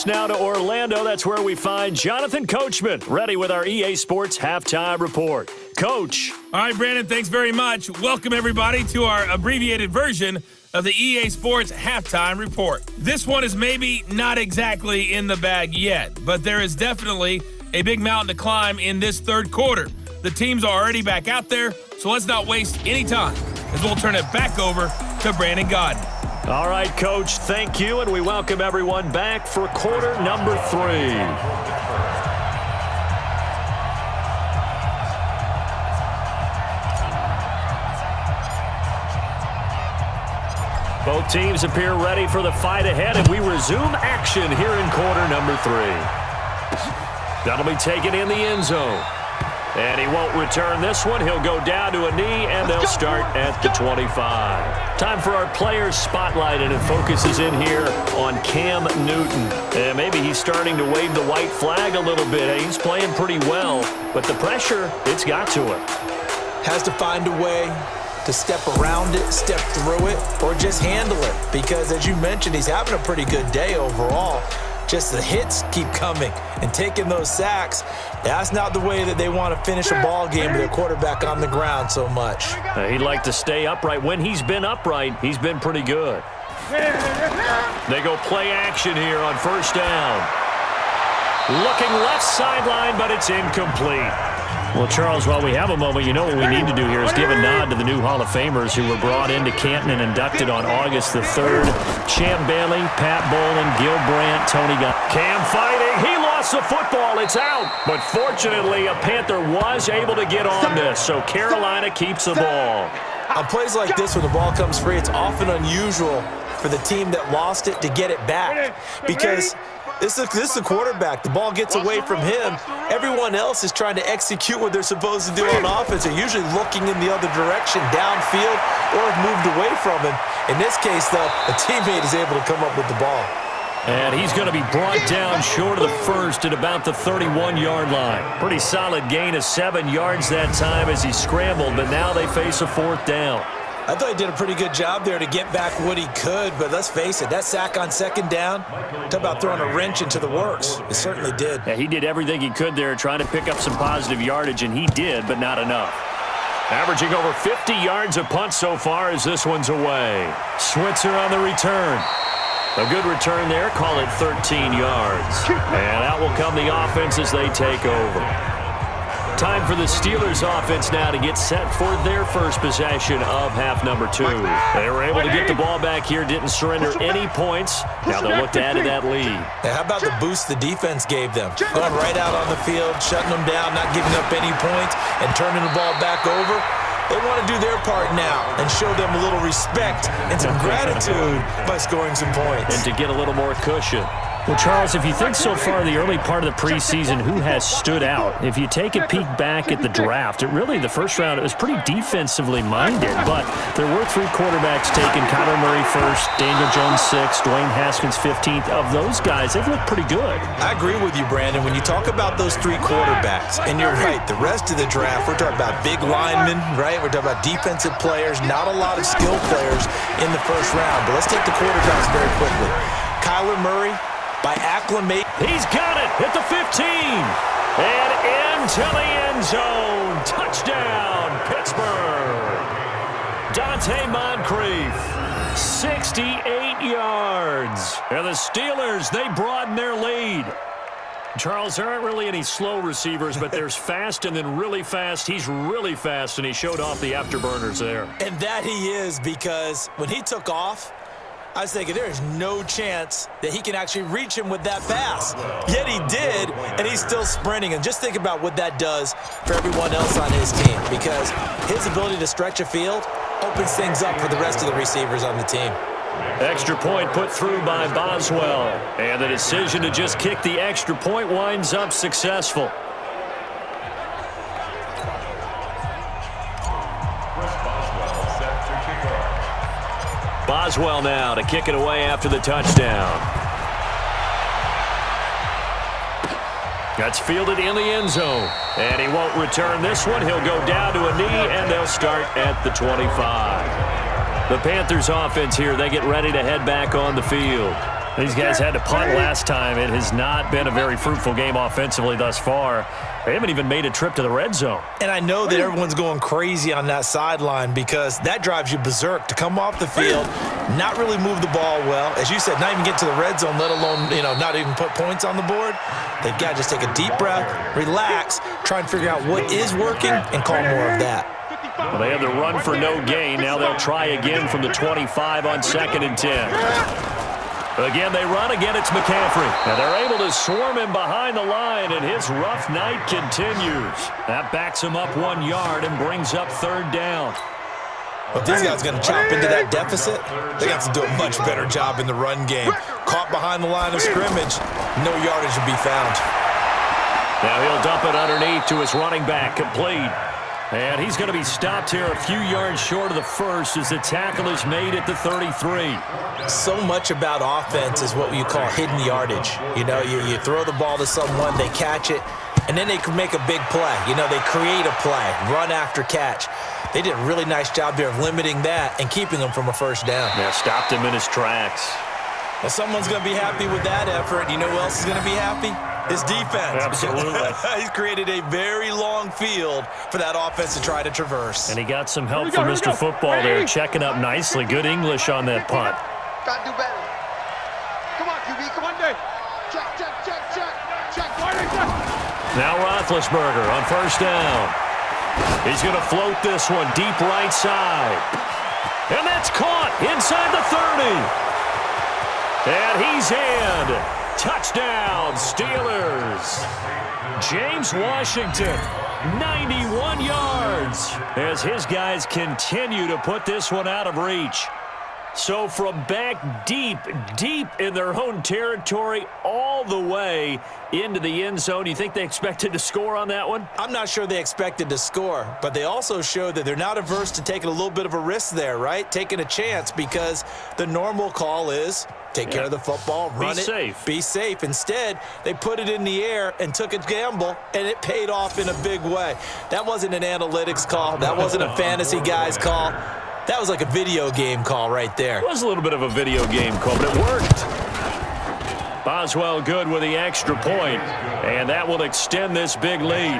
us now to Orlando. That's where we find Jonathan Coachman, ready with our EA Sports Halftime Report. Coach. All right, Brandon, thanks very much. Welcome, everybody, to our abbreviated version of the EA Sports Halftime Report. This one is maybe not exactly in the bag yet, but there is definitely a big mountain to climb in this third quarter. The teams are already back out there, so let's not waste any time as we'll turn it back over to Brandon Godden. All right, Coach, thank you, and we welcome everyone back for quarter number 3. Both teams appear ready for the fight ahead, and we resume action here in quarter number 3. That'll be taken in the end zone. And he won't return this one. He'll go down to a knee, and they'll start at the 25. Time for our players spotlight, and it focuses in here on Cam Newton. And maybe he's starting to wave the white flag a little bit. He's playing pretty well, but the pressure, it's got to him. Has to find a way to step around it, step through it, or just handle it. Because as you mentioned, he's having a pretty good day overall. Just the hits keep coming and taking those sacks. That's not the way that they want to finish a ball game with their quarterback on the ground so much. He'd like to stay upright. When he's been upright, he's been pretty good. They go play action here on first down. Looking left sideline, but it's incomplete. Well, Charles, while we have a moment, you know what we need to do here is give a nod to the new Hall of Famers who were brought into Canton and inducted on August the 3rd. Champ Bailey, Pat Bowlen, Gil Brandt, Tony Gunn. Cam fighting. He lost the football. It's out. But fortunately, a Panther was able to get on this, so Carolina keeps the ball. On plays like this, when the ball comes free, it's often unusual for the team that lost it to get it back because this is the quarterback. The ball gets away from him. Everyone else is trying to execute what they're supposed to do on offense. They're usually looking in the other direction, downfield, or have moved away from him. In this case, though, a teammate is able to come up with the ball. And he's going to be brought down short of the first at about the 31-yard line. Pretty solid gain of 7 yards that time as he scrambled, but now they face a 4th down. I thought he did a pretty good job there to get back what he could, but let's face it, that sack on second down, talk about throwing a wrench into the works. It certainly did. Yeah, he did everything he could there trying to pick up some positive yardage, and he did, but not enough. Averaging over 50 yards a punt so far as this one's away. Switzer on the return. A good return there, call it 13 yards. And out will come the offense as they take over. Time for the Steelers offense now to get set for their first possession of half number 2. They were able to get the ball back here, didn't surrender any points. Now they'll look to add to that lead. How about the boost the defense gave them? Going right out on the field, shutting them down, not giving up any points, and turning the ball back over. They want to do their part now and show them a little respect and some gratitude by scoring some points. And to get a little more cushion. Well, Charles, if you think so far the early part of the preseason, who has stood out? If you take a peek back at the draft, the first round, it was pretty defensively minded, but there were 3 quarterbacks taken. Kyler Murray first, Daniel Jones 6th, Dwayne Haskins 15th. Of those guys, they've looked pretty good. I agree with you, Brandon. When you talk about those 3 quarterbacks, and you're right, the rest of the draft, we're talking about big linemen, right? We're talking about defensive players, not a lot of skill players in the first round. But let's take the quarterbacks very quickly. Kyler Murray, by acclimate. He's got it at the 15. And into the end zone. Touchdown, Pittsburgh. Dante Moncrief, 68 yards. And the Steelers, they broaden their lead. Charles, there aren't really any slow receivers, but there's fast and then really fast. He's really fast, and he showed off the afterburners there. And that he is, because when he took off, I was thinking there is no chance that he can actually reach him with that pass. Yet he did, and he's still sprinting. And just think about what that does for everyone else on his team, because his ability to stretch a field opens things up for the rest of the receivers on the team. Extra point put through by Boswell. And the decision to just kick the extra point winds up successful. Boswell now to kick it away after the touchdown. That's fielded in the end zone. And he won't return this one. He'll go down to a knee, and they'll start at the 25. The Panthers offense here, they get ready to head back on the field. These guys had to punt last time. It has not been a very fruitful game offensively thus far. They haven't even made a trip to the red zone. And I know that everyone's going crazy on that sideline because that drives you berserk to come off the field, not really move the ball well. As you said, not even get to the red zone, let alone, not even put points on the board. They've got to just take a deep breath, relax, try and figure out what is working and call more of that. Well, they have the run for no gain. Now they'll try again from the 25 on 2nd and 10. Again, they run. Again, it's McCaffrey. And they're able to swarm him behind the line, and his rough night continues. That backs him up 1 yard and brings up 3rd down. If these guys are going to chop into that deficit, they have to do a much better job in the run game. Caught behind the line of scrimmage, no yardage to be found. Now he'll dump it underneath to his running back, complete. And he's going to be stopped here a few yards short of the first as the tackle is made at the 33. So much about offense is what you call hidden yardage. You throw the ball to someone, they catch it, and then they can make a big play. They create a play, run after catch. They did a really nice job there of limiting that and keeping him from a first down. Yeah, stopped him in his tracks. Well, someone's going to be happy with that effort. You know who else is going to be happy? His defense. Absolutely. He's created a very long field for that offense to try to traverse. And he got some help from Mr. Football there, checking up nicely. Good English on that punt. Got to do better. Come on, QB. Come on, Dave. Check. Now Roethlisberger on 1st down. He's going to float this one deep right side. And that's caught inside the 30. And he's in. Touchdown, Steelers. James Washington, 91 yards, as his guys continue to put this one out of reach. So from back deep in their own territory all the way into the end zone, you think they expected to score on that one? I'm not sure they expected to score, but they also showed that they're not averse to taking a little bit of a risk there, right? Taking a chance because the normal call is take care of the football, run it, be safe. Instead, they put it in the air and took a gamble, and it paid off in a big way. That wasn't an analytics call. That wasn't a fantasy guy's call. That was like a video game call right there. It was a little bit of a video game call, but it worked. Boswell good with the extra point, and that will extend this big lead.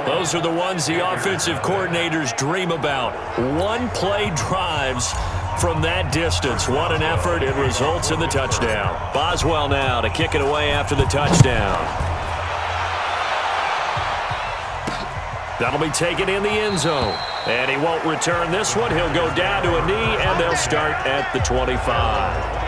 Those are the ones the offensive coordinators dream about. One-play drives from that distance. What an effort. It results in the touchdown. Boswell now to kick it away after the touchdown. That'll be taken in the end zone. And he won't return this one. He'll go down to a knee, and they'll start at the 25.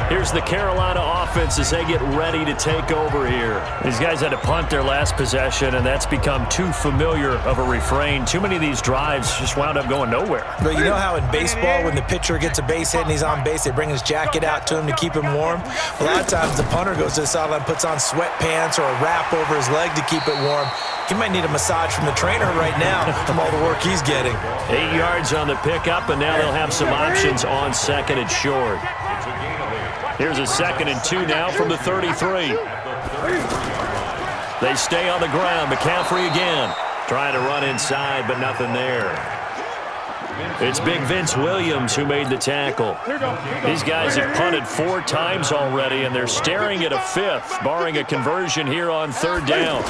Here's the Carolina offense as they get ready to take over here. These guys had to punt their last possession, and that's become too familiar of a refrain. Too many of these drives just wound up going nowhere. But you know how in baseball, when the pitcher gets a base hit and he's on base, they bring his jacket out to him to keep him warm? A lot of times the punter goes to the sideline, puts on sweatpants or a wrap over his leg to keep it warm. He might need a massage from the trainer right now from all the work he's getting. 8 yards on the pickup, and now they'll have some options on 2nd and short. Here's a 2nd and 2 now from the 33. They stay on the ground. McCaffrey again. Trying to run inside, but nothing there. It's Big Vince Williams who made the tackle. These guys have punted 4 times already, and they're staring at a 5th, barring a conversion here on 3rd down.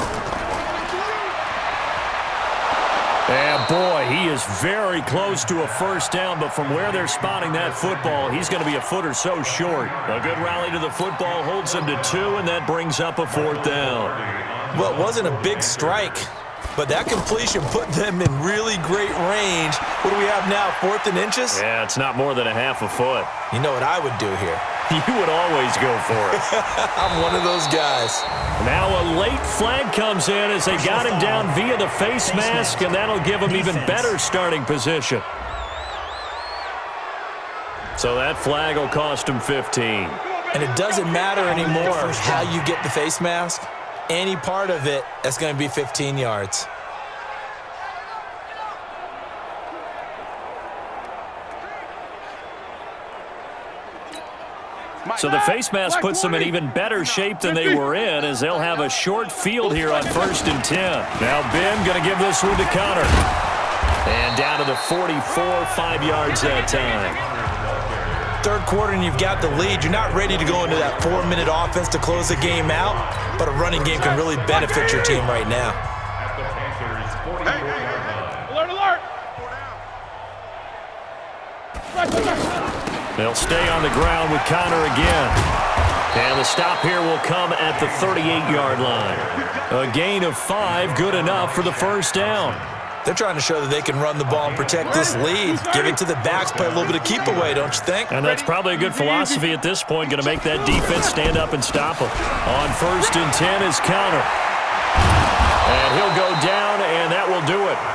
And boy, he is very close to a first down, but from where they're spotting that football, he's going to be a foot or so short. A good rally to the football holds him to 2, and that brings up a 4th down. Well, it wasn't a big strike, but that completion put them in really great range. What do we have now, 4th and inches? Yeah, it's not more than a half a foot. You know what I would do here? You would always go for it. I'm one of those guys. Now a late flag comes in as they got him down via the face mask, and that'll give him even better starting position. So that flag will cost him 15. And it doesn't matter anymore how you get the face mask. Any part of it, that's going to be 15 yards. So the face mask puts them in even better shape than they were in, as they'll have a short field here on 1st and 10. Now Ben going to give this one to Connor. And down to the 44, 5 yards that time. third quarter and you've got the lead, you're not ready to go into that 4-minute offense to close the game out, but a running game can really benefit your team right now. Alert, alert! They'll stay on the ground with Connor again. And the stop here will come at the 38-yard line. A gain of 5, good enough for the first down. They're trying to show that they can run the ball and protect this lead. Give it to the backs, play a little bit of keep away, don't you think? And that's probably a good philosophy at this point, going to make that defense stand up and stop them. On 1st and 10 is Connor. And he'll go down, and that will do it.